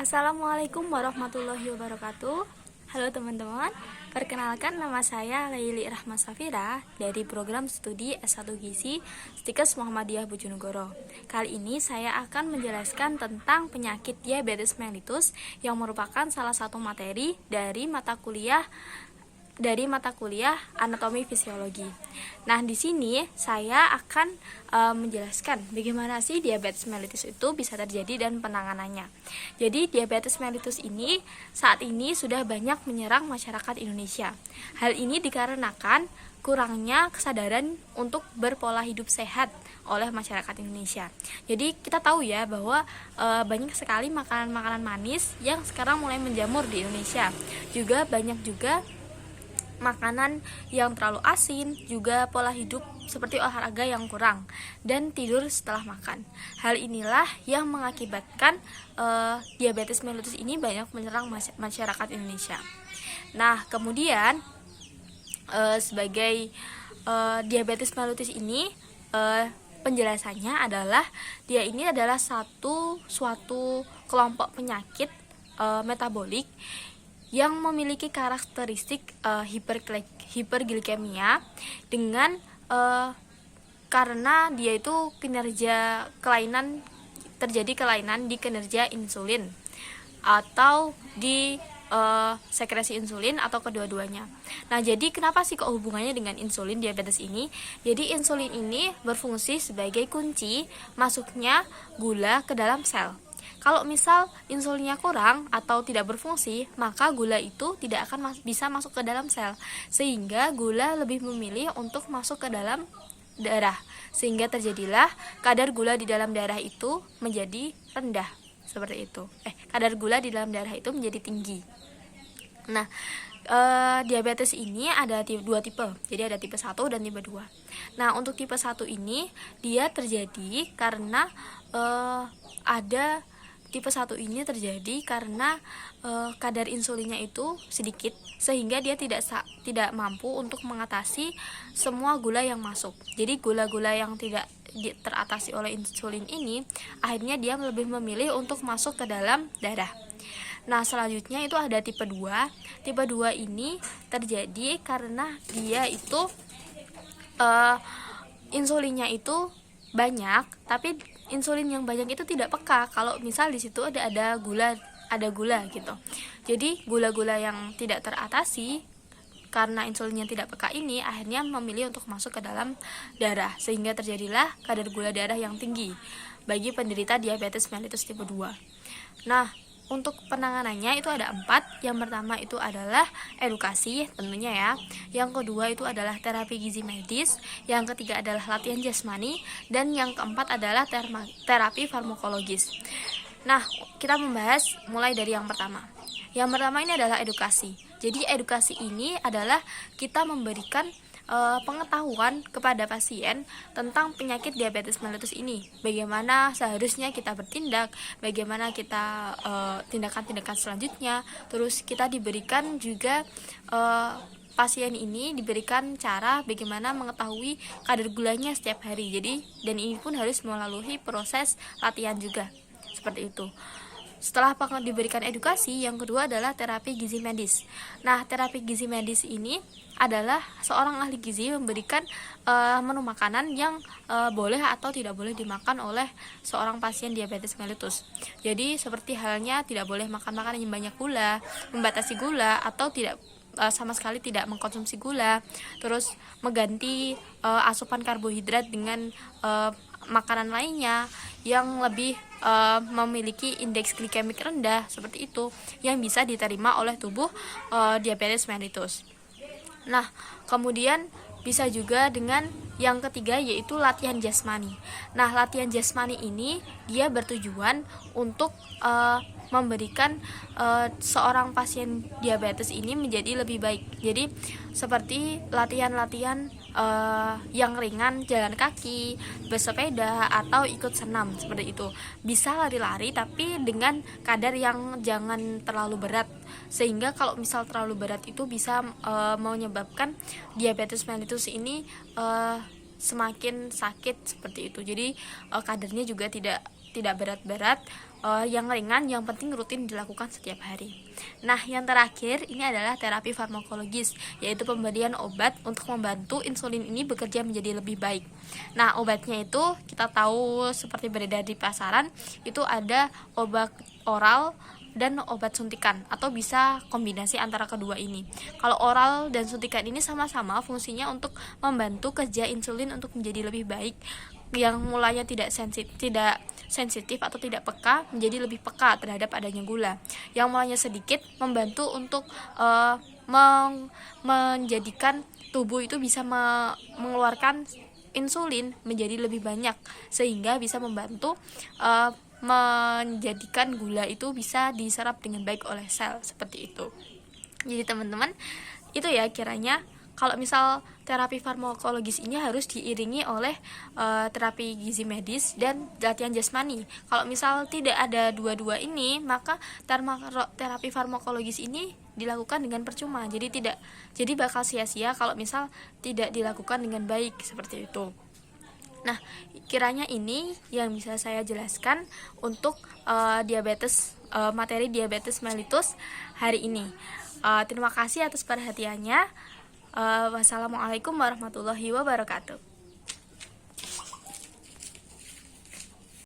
Assalamualaikum warahmatullahi wabarakatuh. Halo teman-teman, perkenalkan nama saya Laili Rahma Safira dari program studi S1 Gizi Stikes Muhammadiyah Bojonegoro. Kali ini saya akan menjelaskan tentang penyakit diabetes mellitus yang merupakan salah satu materi dari mata kuliah anatomi fisiologi. Nah, di sini saya akan menjelaskan bagaimana sih diabetes mellitus itu bisa terjadi dan penanganannya. Jadi, diabetes mellitus ini saat ini sudah banyak menyerang masyarakat Indonesia. Hal ini dikarenakan kurangnya kesadaran untuk berpola hidup sehat oleh masyarakat Indonesia. Jadi kita tahu ya bahwa banyak sekali makanan-makanan manis yang sekarang mulai menjamur di Indonesia. Juga banyak juga makanan yang terlalu asin, juga pola hidup seperti olahraga yang kurang, dan tidur setelah makan. Hal inilah yang mengakibatkan diabetes mellitus ini banyak menyerang masyarakat Indonesia. Nah, kemudian sebagai diabetes mellitus ini penjelasannya adalah dia ini adalah suatu kelompok penyakit metabolik yang memiliki karakteristik hiperglikemia dengan karena dia itu terjadi kelainan di kinerja insulin atau di sekresi insulin atau kedua-duanya. Nah, jadi kenapa sih kok hubungannya dengan insulin diabetes ini? Jadi insulin ini berfungsi sebagai kunci masuknya gula ke dalam sel. Kalau misal insulinnya kurang atau tidak berfungsi, maka gula itu tidak akan bisa masuk ke dalam sel, sehingga gula lebih memilih untuk masuk ke dalam darah, sehingga terjadilah kadar gula di dalam darah itu menjadi rendah, seperti itu. Kadar gula di dalam darah itu menjadi tinggi. Nah, diabetes ini ada dua tipe. Jadi ada tipe 1 dan tipe 2. Nah, untuk tipe 1 ini dia terjadi karena tipe 1 ini terjadi karena kadar insulinnya itu sedikit, sehingga dia tidak mampu untuk mengatasi semua gula yang masuk. Jadi gula-gula yang tidak teratasi oleh insulin ini akhirnya dia lebih memilih untuk masuk ke dalam darah. Nah, selanjutnya itu ada tipe 2. Tipe 2 ini terjadi karena dia itu insulinnya itu banyak, tapi insulin yang banyak itu tidak peka kalau misal di situ ada gula gitu. Jadi gula-gula yang tidak teratasi karena insulinnya tidak peka ini akhirnya memilih untuk masuk ke dalam darah, sehingga terjadilah kadar gula darah yang tinggi bagi penderita diabetes mellitus tipe 2. Nah, untuk penanganannya itu ada 4. Yang pertama itu adalah edukasi tentunya ya. Yang kedua itu adalah terapi gizi medis. Yang ketiga adalah latihan jasmani. Dan yang keempat adalah terapi farmakologis. Nah, kita membahas mulai dari yang pertama. Yang pertama ini adalah edukasi. Jadi edukasi ini adalah kita memberikan pengetahuan kepada pasien tentang penyakit diabetes mellitus ini, bagaimana seharusnya kita bertindak, bagaimana kita tindakan-tindakan selanjutnya. Terus kita diberikan juga pasien ini diberikan cara bagaimana mengetahui kadar gulanya setiap hari. Jadi dan ini pun harus melalui proses latihan juga, seperti itu. Setelah diberikan edukasi, yang kedua adalah terapi gizi medis. Nah, terapi gizi medis ini adalah seorang ahli gizi memberikan menu makanan yang boleh atau tidak boleh dimakan oleh seorang pasien diabetes mellitus. Jadi seperti halnya tidak boleh makan makanan yang banyak gula, membatasi gula, atau tidak sama sekali tidak mengkonsumsi gula. Terus mengganti asupan karbohidrat dengan makanan lainnya yang lebih memiliki indeks glikemik rendah, seperti itu, yang bisa diterima oleh tubuh diabetes mellitus. Nah, kemudian bisa juga dengan yang ketiga, yaitu latihan jasmani. Nah, latihan jasmani ini dia bertujuan untuk memberikan seorang pasien diabetes ini menjadi lebih baik. Jadi seperti latihan-latihan yang ringan, jalan kaki, bersepeda, atau ikut senam, seperti itu. Bisa lari-lari tapi dengan kadar yang jangan terlalu berat, sehingga kalau misal terlalu berat itu bisa menyebabkan diabetes mellitus ini semakin sakit, seperti itu. Jadi kadarnya juga tidak berat-berat, yang ringan, yang penting rutin dilakukan setiap hari. Nah, yang terakhir ini adalah terapi farmakologis, yaitu pemberian obat untuk membantu insulin ini bekerja menjadi lebih baik. Nah, obatnya itu kita tahu seperti beredar di pasaran, itu ada obat oral dan obat suntikan, atau bisa kombinasi antara kedua ini. Kalau oral dan suntikan ini sama-sama fungsinya untuk membantu kerja insulin untuk menjadi lebih baik, yang mulanya tidak sensitif atau tidak peka menjadi lebih peka terhadap adanya gula. Yang mulanya sedikit membantu untuk menjadikan tubuh itu bisa mengeluarkan insulin menjadi lebih banyak, sehingga bisa membantu menjadikan gula itu bisa diserap dengan baik oleh sel, seperti itu. Jadi teman-teman, itu ya kiranya kalau misal terapi farmakologis ini harus diiringi oleh terapi gizi medis dan latihan jasmani. Kalau misal tidak ada dua-dua ini, maka terapi farmakologis ini dilakukan dengan percuma. Jadi bakal sia-sia kalau misal tidak dilakukan dengan baik, seperti itu. Nah, kiranya ini yang bisa saya jelaskan untuk materi diabetes mellitus hari ini. Terima kasih atas perhatiannya. Wassalamualaikum warahmatullahi wabarakatuh.